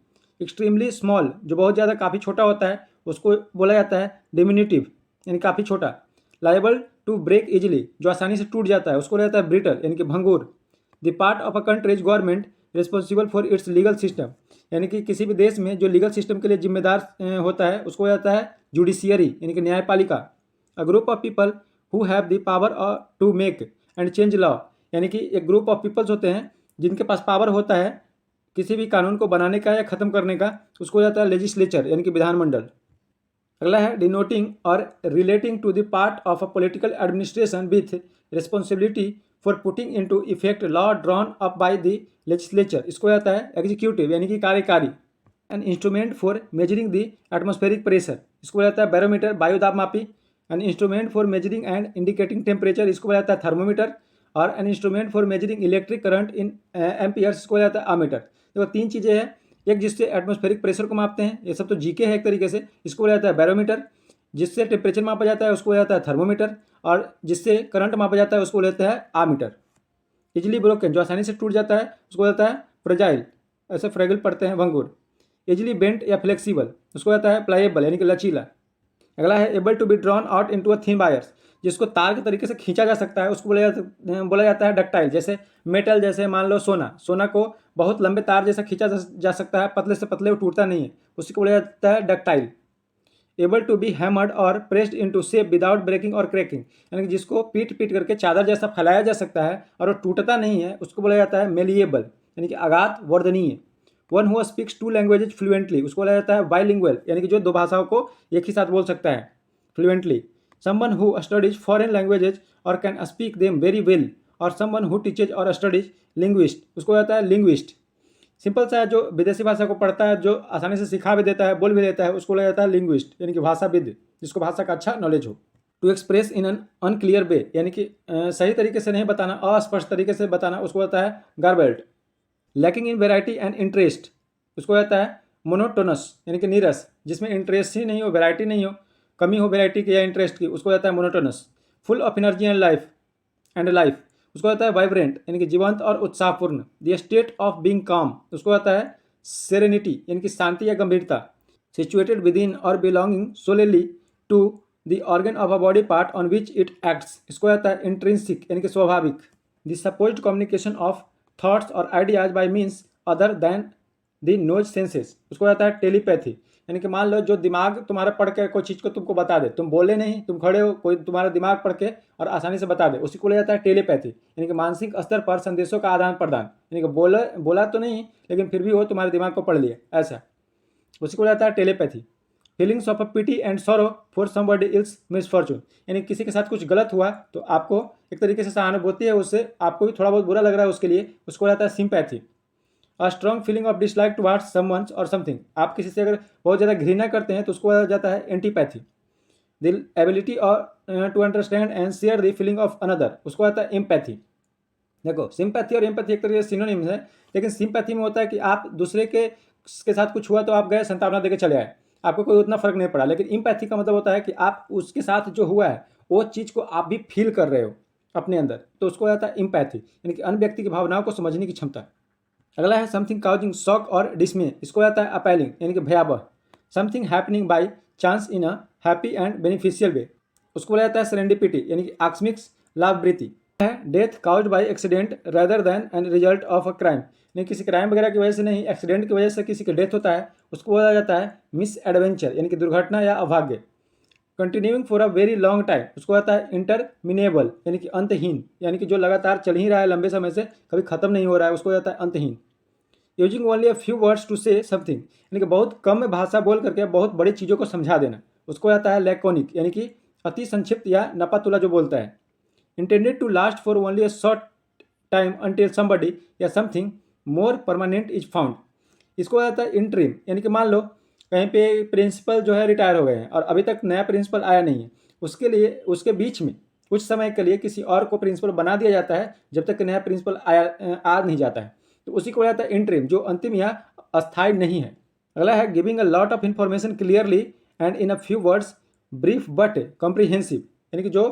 एक्सट्रीमली स्मॉल, जो बहुत ज़्यादा काफ़ी छोटा होता है, उसको बोला जाता है डिमिन्यूटिव, यानी काफ़ी छोटा। लाइबल टू ब्रेक इजिली, जो आसानी से टूट जाता है, उसको बोला जाता है ब्रिटल, यानी कि भंगुर। The part of a countries government responsible for its legal system, यानी कि किसी भी देश में जो लीगल सिस्टम के लिए जिम्मेदार होता है, उसको जाता है जुडिशियरी, यानी कि न्यायपालिका। A group of people who have the power to make and change law, यानी कि एक ग्रुप ऑफ पीपल्स होते हैं जिनके पास पावर होता है किसी भी कानून को बनाने का या ख़त्म करने का, उसको हो जाता है लेजिस्लेचर यानी कि विधानमंडल। अगला है डिनोटिंग और relating to the part of a political administration with responsibility for putting into effect law drawn up by the legislature, इसको हो जाता है एग्जीक्यूटिव यानी कि कार्यकारी। An instrument for measuring the atmospheric pressure, इसको हो जाता है बैरोमीटर वायुदाब मापी। An instrument for measuring and indicating temperature, इसको हो जाता है थर्मोमीटर। और an instrument for measuring electric current in amperes, इसको हो जाता है आमीटर। देखो तीन चीज़ें हैं, एक जिससे एटमॉस्फेरिक प्रेशर को मापते हैं, ये सब तो जीके है एक तरीके से, इसको बोला जाता है बैरोमीटर। जिससे टेम्परेचर मापा जाता है उसको बोला जाता है थर्मोमीटर। और जिससे करंट मापा जाता है उसको बोला जाता है आमीटर। इजिली ब्रोकन, जो आसानी से टूट जाता है उसको बोला जाता है फ्रेजाइल, ऐसे फ्रेगल पड़ते हैं भंगुर। इजिली बेंट या फ्लेक्सिबल, उसको जाता है प्लाइएबल यानी कि लचीला। अगला है able to be drawn out into a thin wires, जिसको तार के तरीके से खींचा जा सकता है उसको बोला जाता है डक्टाइल। जैसे मेटल, जैसे मान लो सोना को बहुत लंबे तार जैसा खींचा जा सकता है, पतले से पतले, वो टूटता नहीं है, उसी को बोला जाता है ductile. Able to be hammered or pressed into shape without breaking or cracking, यानी कि जिसको पीट पीट करके चादर जैसा फैलाया जा सकता है और वो टूटता नहीं है, उसको बोला जाता है मेलिएबल यानी कि आघात वर्धनीय। One who speaks two languages fluently, उसको बोला जाता है बाइलिंगुअल, यानी कि जो दो भाषाओं को एक ही साथ बोल सकता है fluently. Someone who studies foreign languages or can speak them very well, or someone who teaches or studies linguist, उसको जाता है लिंग्विस्ट। सिंपल सा है, जो विदेशी भाषा को पढ़ता है, जो आसानी से सिखा भी देता है, बोल भी देता है, उसको बोला जाता है लिंग्विस्ट यानी कि भाषाविद, जिसको भाषा का अच्छा नॉलेज हो। To express in an unclear way, यानी कि सही तरीके से नहीं बताना, अस्पष्ट तरीके से बताना, उसको होता है garbled. Lacking in variety and interest, उसको होता है मोनोटोनस यानी कि नीरस, जिसमें इंटरेस्ट ही नहीं हो, वेराइटी नहीं हो, कमी हो वेराइटी की या इंटरेस्ट की, उसको होता है monotonous. Full of energy and life, उसको होता है वाइब्रेंट यानी कि जीवंत और उत्साहपूर्ण। The state of being calm, उसको होता है सेरेनिटी यानी कि शांति या गंभीरता। Situated within or belonging solely to the organ of a body part on which it acts, इसको होता है इंट्रिंसिक यानी कि स्वाभाविक। The supposed communication of thoughts or ideas by means other than the nose senses, उसको होता है telepathy, यानी कि मान लो जो दिमाग तुम्हारा पढ़ के कोई चीज़ को तुमको बता दे, तुम बोले नहीं, तुम खड़े हो, कोई तुम्हारा दिमाग पढ़ के और आसानी से बता दे, उसी को ले जाता है टेलीपैथी, यानी कि मानसिक स्तर पर संदेशों का आदान प्रदान, यानी कि बोला तो नहीं लेकिन फिर भी वो तुम्हारे दिमाग को पढ़ लिया, ऐसा, उसी को जाता है telepathy. Feelings of a pity and sorrow for somebody else's misfortune, यानी किसी के साथ कुछ गलत हुआ तो आपको एक तरीके से सहानुभूति है, उससे आपको भी थोड़ा बहुत बुरा लग रहा है उसके लिए, उसको जाता है sympathy. A strong feeling of dislike towards someone और समथिंग, आप किसी से अगर बहुत ज़्यादा घृणा करते हैं तो उसको आ जाता है antipathy. The ability to understand and share the feeling of another, उसको आता है एम्पैथी। देखो सिंपैथी और एम्पैथी एक तरीके से सिनोनिम्स है, लेकिन सिंपैथी में होता है कि आप दूसरे के साथ कुछ हुआ तो आप गए सांत्वना देकर चले आए, आपको कोई उतना फर्क नहीं पड़ा। लेकिन एम्पैथी का मतलब होता है कि आप उसके साथ जो हुआ है वो चीज़ को आप भी फील कर रहे हो अपने अंदर, तो उसको आता है एम्पैथी, यानी कि अन्य व्यक्ति की भावनाओं को समझने की क्षमता। अगला है समथिंग काउजिंग शॉक और डिसमे, इसको आता है अपैलिंग यानी कि भयावह। Something happening by chance in a happy and beneficial way, उसको बोला जाता है सेरेंडिपिटी यानी कि आकस्मिक लाभवृत्ति। है death caused by accident rather than an result of a crime, यानी किसी क्राइम वगैरह की वजह से नहीं, एक्सीडेंट की वजह से किसी की डेथ होता है, उसको बोला जाता है मिस एडवेंचर यानी कि दुर्घटना या अभाग्य। Continuing for a very long time, उसको आता है इंटरमिनेबल यानी कि अंतहीन, यानी कि जो लगातार चल ही रहा है लंबे समय से, कभी खत्म नहीं हो रहा है, उसको आता है अंतहीन। Using only a few words to say something, यानी कि बहुत कम भाषा बोल करके बहुत बड़ी चीज़ों को समझा देना, उसको आता है लैकोनिक यानी कि अति संक्षिप्त या नपातुला जो बोलता है। Intended to last for only a short time until somebody या something more permanent is found, इसको आता है इंटरिम, यानी कि मान लो कहीं पे प्रिंसिपल जो है रिटायर हो गए हैं और अभी तक नया प्रिंसिपल आया नहीं है, उसके लिए उसके बीच में कुछ समय के लिए किसी और को प्रिंसिपल बना दिया जाता है जब तक नया प्रिंसिपल आ नहीं जाता है, तो उसी को आता है इंटरिम, जो अंतिम या अस्थायी नहीं है। अगला है giving a lot of information clearly and in a few words brief but comprehensive, यानी कि जो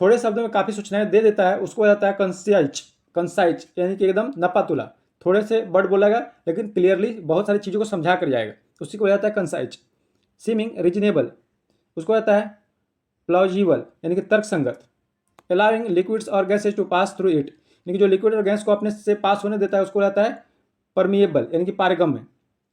थोड़े शब्दों में काफ़ी सूचनाएं दे देता है, उसको आता है कंसाइज यानी कि एकदम नपातुला, थोड़े से वर्ड बोलेगा लेकिन क्लियरली बहुत सारी चीज़ों को समझा कर जाएगा, उसी को आता है कंसाइज। सीमिंग रीजनेबल, उसको आता है प्लॉजिबल यानी कि तर्कसंगत। अलाउइंग लिक्विड्स और gases to pass through it, यानी कि जो लिक्विड और गैस को अपने से पास होने देता है उसको आता है परमिएबल यानी कि पारगम्य।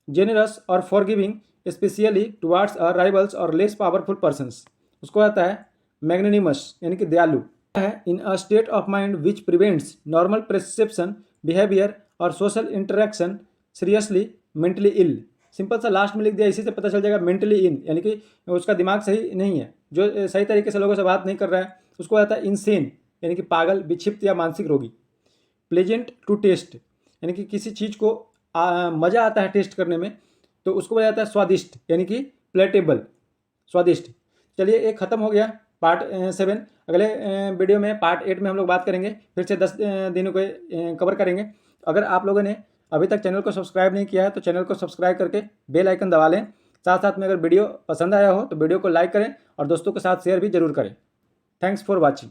Generous or forgiving specially towards rivals or less powerful persons, उसको आता है मैग्नेनिमस यानी कि दयालु है। In a state of mind which prevents normal perception behaviour or social interaction seriously mentally ill. Simple सा लास्ट में लिख दिया, इसी से पता चल जाएगा मेंटली इन यानी कि उसका दिमाग सही नहीं है, जो सही तरीके से लोगों से बात नहीं कर रहा है, उसको आता है इनसेन यानी कि पागल, विक्षिप्त या मानसिक रोगी। प्लेजेंट टू टेस्ट यानी कि किसी चीज़ को मज़ा आता है टेस्ट करने में, तो उसको बोला जाता है स्वादिष्ट यानी कि प्लेटेबल, स्वादिष्ट। चलिए ये ख़त्म हो गया पार्ट 7। अगले वीडियो में पार्ट 8 में हम लोग बात करेंगे, फिर से 10 दिनों को कवर करेंगे। अगर आप लोगों ने अभी तक चैनल को सब्सक्राइब नहीं किया है तो चैनल को सब्सक्राइब करके बेल आइकन दबा लें। साथ साथ में अगर वीडियो पसंद आया हो तो वीडियो को लाइक करें और दोस्तों के साथ शेयर भी जरूर करें। Thanks for watching.